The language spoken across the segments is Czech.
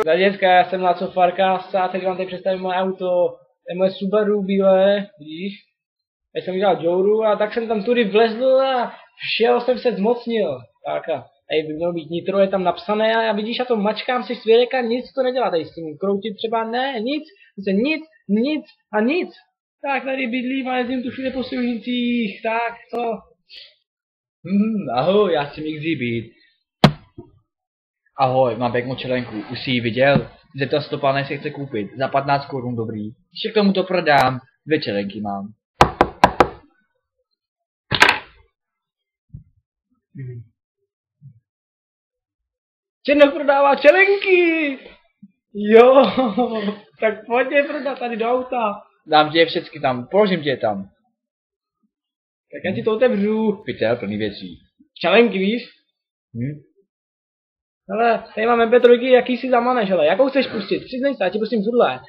Za děcka, já jsem Laco Farkas a teď vám tady představím moje auto. To je moje Subaru bílé, vidíš? Já jsem udělal džouru a tak jsem tam tudy vlezl a všeho jsem se zmocnil. Tak a tady by mělo být nitro, je tam napsané a vidíš, já to mačkám si svědek a nic to nedělá. Tady s tím kroutit třeba ne, nic, nic a nic. Tak tady bydlím a jezdím tu všude po silnicích, tak co? Ahoj, já jsem XZBeat. Ahoj, mám pěknou čelenku, už jsi ji viděl? Zeptal se to pane, jestli chce koupit, za 15 korun dobrý. Ještě k tomu to prodám, 2 čelenky mám. Černok prodává čelenky! Jo, tak pojď je prodat tady do auta. Dám ti je všechny tam, položím ti je tam. Tak já ti to otevřu. Pytel plný věcí. Čelenky, víš? Hele, tady máme MP3, jaký si zamaneš, hele, jakou chceš pustit? Přiznej se, já ti pustím tuhle.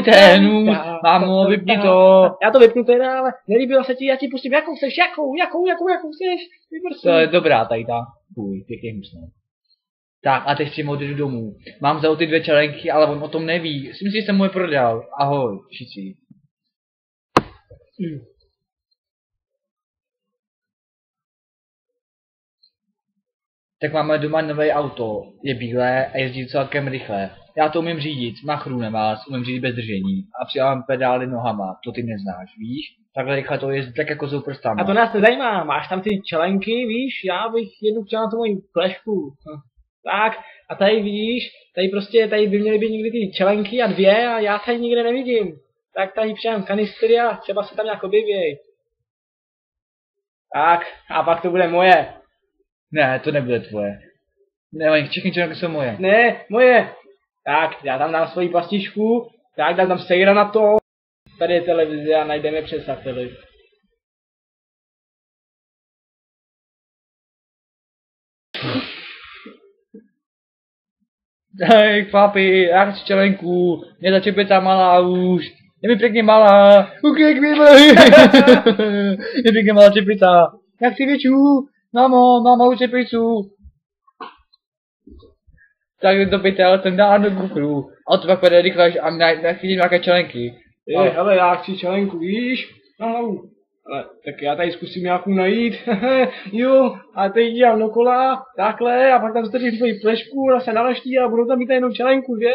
Ten už, mámo, vypni to. Já to vypnu teda, ale nelíbilo se ti, já ti pustím, jakou chceš, jakou chceš? To je dobrá tady ta. Pěkně hnusná. Tak a teď si jdu domů. Mám za ty 2 čelenky, ale on o tom neví. Si myslíš, že jsem mu je prodal. Ahoj, všichni. Tak máme doma nové auto, je bílé a jezdí celkem rychle. Já to umím řídit, machru nemá, umím řídit bez držení a přidávám pedály nohama, to ty neznáš, víš? Takhle rychle to jezdí tak jako jsou prstama. A to nás nezajímá, máš tam ty čelenky, víš? Já bych jednu chtěl na tu moji flešku. Tak, a tady vidíš, tady by měly být někdy ty čelenky a 2 a já tady nikde nevidím. Tak tady přijám kanistry a třeba se tam nějak objevěj. Tak, a pak to bude moje. Ne, to nebude tvoje. Ne, všechny čelenky jsou moje. Ne, moje. Tak, já tam dám svoji pastičku, tak dám tam sejra na to. Tady je televize a najdeme přes satelit. Hej, chlapi, já chci čelenku, mě ta čepica malá už. Je mi pěkně malá, uklik mi je pěkně malá čepica. Já chci větší, mámo, mám malou čepicu. Tak do pytel, ten dá do kufru. A to pak půjde rychle a nachytím nějaké čelenky. Hele, já chci čelenku, víš? Na hlavu. Ale, tak já tady zkusím nějakou najít. Jo, a teď dělám dokola, takhle, a pak tam strčím svoji flešku, a se naleští a budou tam mít jenom čelenku, že?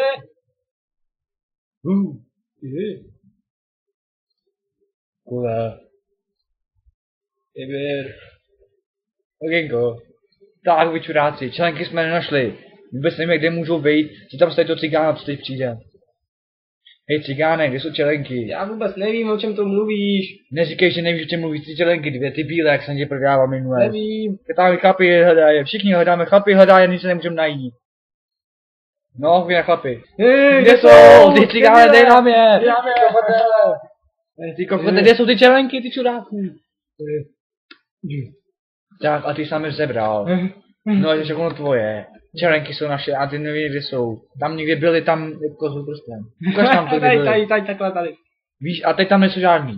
Kule. Jeber. Okénko. Tak, vy čuráci, čelenky jsme nenašli. Vůbec nevím, kde můžou být, co tam stojí to cigána, co teď přijde. Hej cigáne, kde jsou čelenky? Já vůbec nevím, o čem to mluvíš. Neříkej, že nevíš, o čem mluvíš, ty čelenky 2, ty bílé, jak jsem tě prodával minule. Nevím. Tam chlapi hledají, všichni hledáme, chlapi hledají, nic se nemůžeme najít. No, vy na chlapi. Kde jsou? Ty cigáne, dej nám je! Ty kokote, kde jsou ty čelenky, ty čuráku? Tak, a ty jsi nám je zebral. No, je to všechno tvoje. Čelenky jsou naše a ty neví, kde jsou. Tam někde byly, tam jako s prstem. Ukaž nám to, kde byly. Tady, takhle tady. Víš, a teď tam nejsou žádný.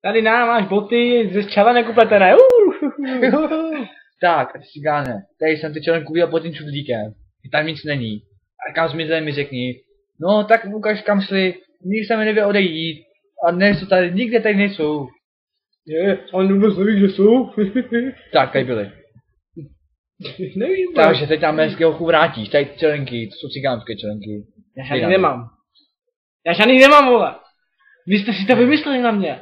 Tady máš boty ze čelenek upletené. Tak, a ty cigáne, tady jsem ty čelenku viděl pod tím čudlíkem. Tam nic není. A kam zmizeli mi řekni. No, tak ukaž kam šli. Nikdy se mi neví odejít. A nejsou tady, nikde tady nejsou. Je, ale vůbec neví, kde jsou. Tak, tady byly. Nevím. Takže teď tam hezkého chu vrátíš, tady čelenky, to jsou cigánské čelenky. Já žádný nemám. Já žádný nemám, vole. Vy jste si to vymysleli na mě.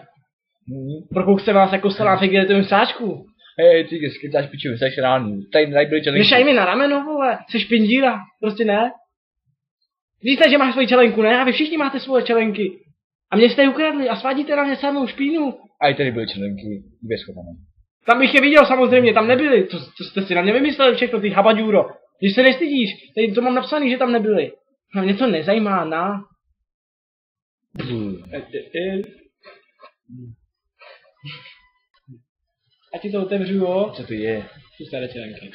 Prokouk se vás jako salátek jdete v sáčku. Hej, ty skytáš piču, jsi ránu. Tady byly čelenky. Nešaj mi na rameno, vole. Jsi špindíra. Prostě ne. Víte, že máš svoji čelenku, ne? A vy všichni máte svoje čelenky. A mě jste je ukradli a svádíte na mě samou špínu. A i tady byly čelenky, 2 schované. Tam bych je viděl samozřejmě, tam nebyly. Co jste si na mě vymysleli všechno, ty habaďůro. Když se nestydíš, tady to mám napsaný, že tam nebyly. No mě to nezajímá, na. A ti to otevřu, jo? Co to je? Tu staré čelenky.